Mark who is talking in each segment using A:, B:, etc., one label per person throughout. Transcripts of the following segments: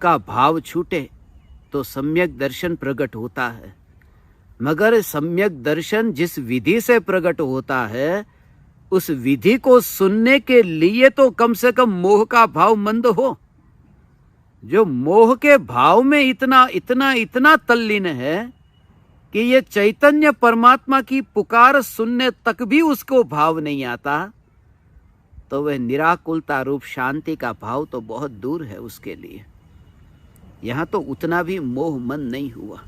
A: का भाव छूटे तो सम्यक दर्शन प्रकट होता है, मगर सम्यक दर्शन जिस विधि से प्रकट होता है उस विधि को सुनने के लिए तो कम से कम मोह का भाव मंद हो। जो मोह के भाव में इतना इतना इतना तल्लीन है कि ये चैतन्य परमात्मा की पुकार सुनने तक भी उसको भाव नहीं आता, तो वह निराकुलता रूप शांति का भाव तो बहुत दूर है उसके लिए। यहां तो उतना भी मोह मन नहीं हुआ।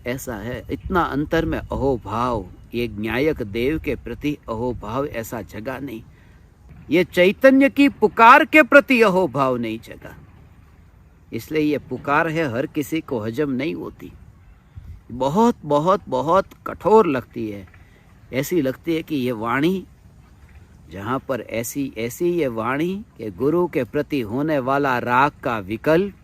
A: ऐसा है, इतना अंतर में अहोभाव, ये न्यायक देव के प्रति अहोभाव ऐसा जगा नहीं। ये चैतन्य की पुकार के प्रति अहोभाव नहीं जगा, इसलिए ये पुकार है हर किसी को हजम नहीं होती। बहुत बहुत बहुत कठोर लगती है। ऐसी लगती है कि ये वाणी, जहाँ पर ऐसी ऐसी ये वाणी कि गुरु के प्रति होने वाला राग का विकल्प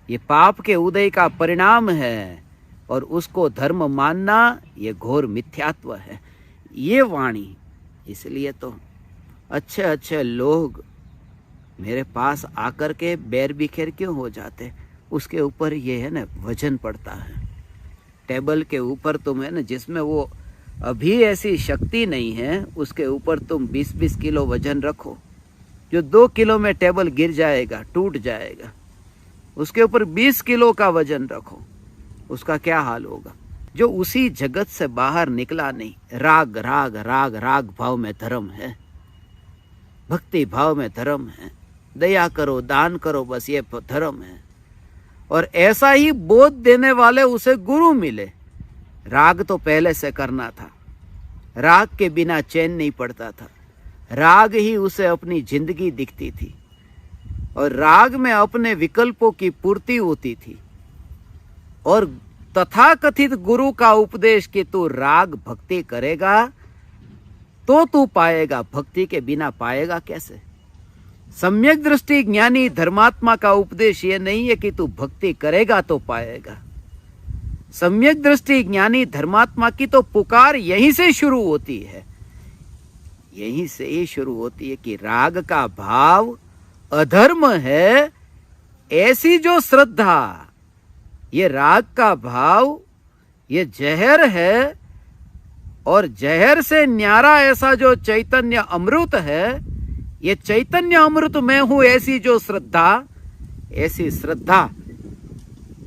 A: ये पाप के उदय का परिणाम है, और उसको धर्म मानना ये घोर मिथ्यात्व है। ये वाणी, इसलिए तो अच्छे अच्छे लोग मेरे पास आकर के बैर बिखेर क्यों हो जाते, उसके ऊपर ये है ना वजन पड़ता है। टेबल के ऊपर तुम है ना, जिसमें वो अभी ऐसी शक्ति नहीं है, उसके ऊपर तुम 20-20 किलो वजन रखो, जो 2 किलो में टेबल गिर जाएगा, टूट जाएगा। उसके ऊपर 20 किलो का वजन रखो, उसका क्या हाल होगा। जो उसी जगत से बाहर निकला नहीं, राग राग राग राग भाव में धर्म है, भक्ति भाव में धर्म है, दया करो दान करो, बस ये धर्म है। और ऐसा ही बोध देने वाले उसे गुरु मिले। राग तो पहले से करना था, राग के बिना चैन नहीं पड़ता था, राग ही उसे अपनी जिंदगी दिखती थी, और राग में अपने विकल्पों की पूर्ति होती थी। और तथाकथित गुरु का उपदेश कि तू राग भक्ति करेगा तो तू पाएगा, भक्ति के बिना पाएगा कैसे। सम्यक दृष्टि ज्ञानी धर्मात्मा का उपदेश ये नहीं है कि तू भक्ति करेगा तो पाएगा। सम्यक दृष्टि ज्ञानी धर्मात्मा की तो पुकार यहीं से शुरू होती है, यहीं से ही शुरू होती है कि राग का भाव अधर्म है, ऐसी जो श्रद्धा, ये राग का भाव ये जहर है, और जहर से न्यारा ऐसा जो चैतन्य अमृत है, ये चैतन्य अमृत में हूं ऐसी जो श्रद्धा, ऐसी श्रद्धा,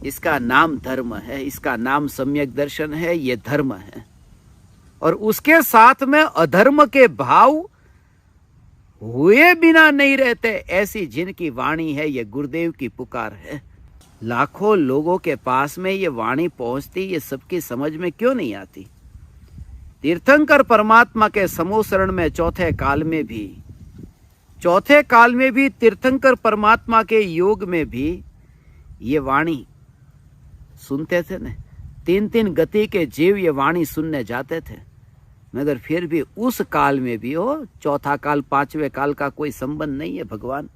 A: इसका नाम धर्म है, इसका नाम सम्यक दर्शन है, ये धर्म है। और उसके साथ में अधर्म के भाव हुए बिना नहीं रहते, ऐसी जिनकी वाणी है, ये गुरुदेव की पुकार है। लाखों लोगों के पास में ये वाणी पहुंचती, ये सबकी समझ में क्यों नहीं आती। तीर्थंकर परमात्मा के समोसरण में चौथे काल में भी तीर्थंकर परमात्मा के योग में भी ये वाणी सुनते थे न। 3-3 गति के जीव ये वाणी सुनने जाते थे, मगर फिर भी उस काल में भी हो, चौथा काल 5वें काल का कोई संबंध नहीं है भगवान।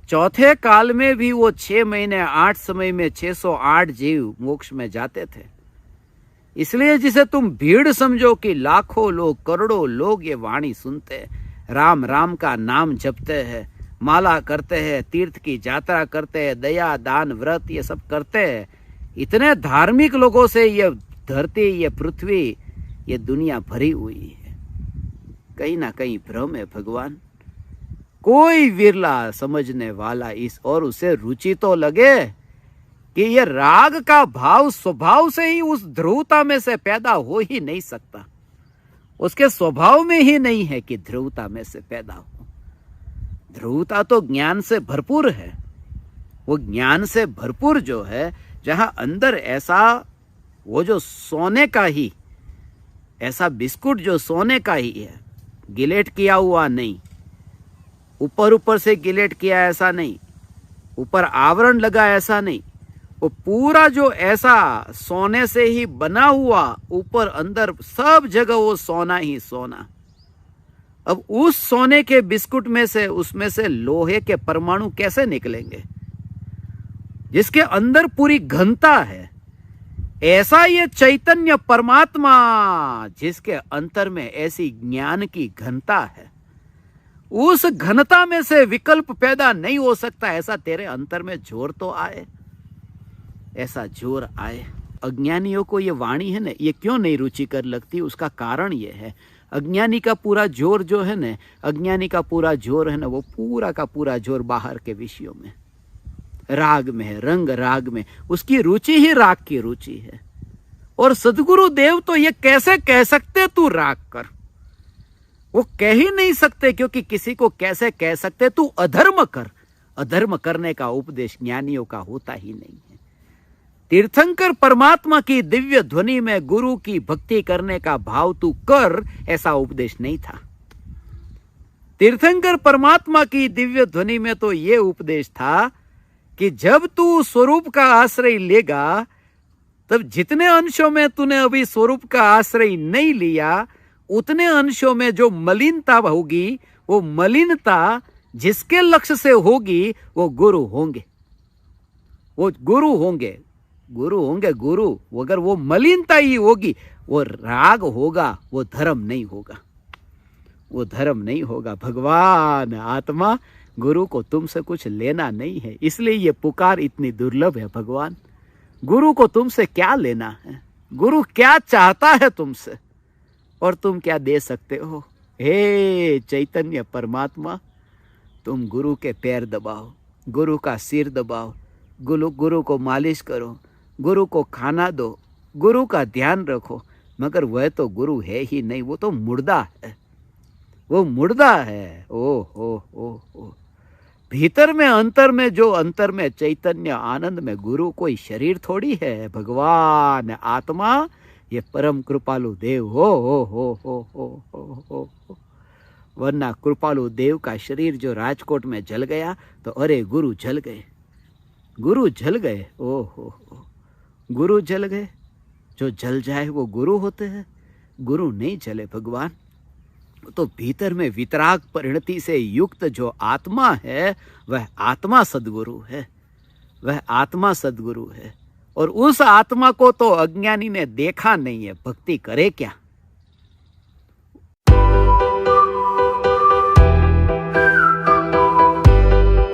A: चौथे काल में भी वो 6 महीने 8 समय में 608 जीव मोक्ष में जाते थे। इसलिए जिसे तुम भीड़ समझो कि लाखों लोग, करोड़ों लोग ये वाणी सुनते हैं, राम राम का नाम जपते हैं, माला करते हैं, तीर्थ की यात्रा करते हैं, दया दान व्रत ये सब करते हैं। इतने धार्मिक लोगों से ये धरती, ये पृथ्वी, ये दुनिया भरी हुई है। कहीं ना कहीं भ्रम है भगवान। कोई विरला समझने वाला इस, और उसे रुचि तो लगे कि ये राग का भाव स्वभाव से ही उस ध्रुवता में से पैदा हो ही नहीं सकता। उसके स्वभाव में ही नहीं है कि ध्रुवता में से पैदा हो। ध्रुवता तो ज्ञान से भरपूर है। वो ज्ञान से भरपूर जो है, जहां अंदर ऐसा वो जो सोने का ही, ऐसा बिस्कुट जो सोने का ही है, गिलेट किया हुआ नहीं, ऊपर ऊपर से गिलेट किया ऐसा नहीं, ऊपर आवरण लगा ऐसा नहीं, वो पूरा जो ऐसा सोने से ही बना हुआ, ऊपर अंदर सब जगह वो सोना ही सोना। अब उस सोने के बिस्कुट में से, उसमें से लोहे के परमाणु कैसे निकलेंगे, जिसके अंदर पूरी घनता है। ऐसा ये चैतन्य परमात्मा, जिसके अंतर में ऐसी ज्ञान की घनता है, उस घनता में से विकल्प पैदा नहीं हो सकता। ऐसा तेरे अंतर में जोर तो आए, ऐसा जोर आए। अज्ञानियों को ये वाणी है ना, ये क्यों नहीं रुचिकर लगती, उसका कारण ये है, अज्ञानी का पूरा जोर जो है ना, अज्ञानी का पूरा जोर है ना, वो पूरा का पूरा जोर बाहर के विषयों में, राग में है, रंग राग में, उसकी रुचि ही राग की रुचि है। और सदगुरु देव तो ये कैसे कह सकते तू राग कर, वो कह ही नहीं सकते, क्योंकि किसी को कैसे कह सकते तू अधर्म कर। अधर्म करने का उपदेश ज्ञानियों का होता ही नहीं है। तीर्थंकर परमात्मा की दिव्य ध्वनि में गुरु की भक्ति करने का भाव तू कर, ऐसा उपदेश नहीं था। तीर्थंकर परमात्मा की दिव्य ध्वनि में तो यह उपदेश था कि जब तू स्वरूप का आश्रय लेगा, तब जितने अंशों में तूने अभी स्वरूप का आश्रय नहीं लिया, उतने अंशों में जो मलिनता होगी, वो मलिनता जिसके लक्ष्य से होगी वो गुरु होंगे, वो गुरु होंगे, गुरु होंगे। गुरु अगर वो मलिनता ही होगी, वो राग होगा, वो धर्म नहीं होगा, वो धर्म नहीं होगा। भगवान आत्मा गुरु को तुमसे कुछ लेना नहीं है, इसलिए ये पुकार इतनी दुर्लभ है। भगवान गुरु को तुमसे क्या लेना है, गुरु क्या चाहता है तुमसे, और तुम क्या दे सकते हो। हे चैतन्य परमात्मा, तुम गुरु के पैर दबाओ, गुरु का सिर दबाओ, गुरु को मालिश करो, गुरु को खाना दो, गुरु का ध्यान रखो, मगर वह तो गुरु है ही नहीं, वो तो मुर्दा है, वो मुर्दा है। ओ हो भीतर में अंतर में, जो अंतर में चैतन्य आनंद में गुरु कोई शरीर थोड़ी है। भगवान आत्मा ये परम कृपालु देव हो। वरना कृपालु देव का शरीर जो राजकोट में जल गया तो अरे गुरु जल गए, गुरु जल गए। ओ हो गुरु जल गए। जो जल जाए वो गुरु होते हैं, गुरु नहीं जले भगवान। तो भीतर में वितराग परिणति से युक्त जो आत्मा है, वह आत्मा सद्गुरु है, वह आत्मा सद्गुरु है। और उस आत्मा को तो अज्ञानी ने देखा नहीं है, भक्ति करे क्या।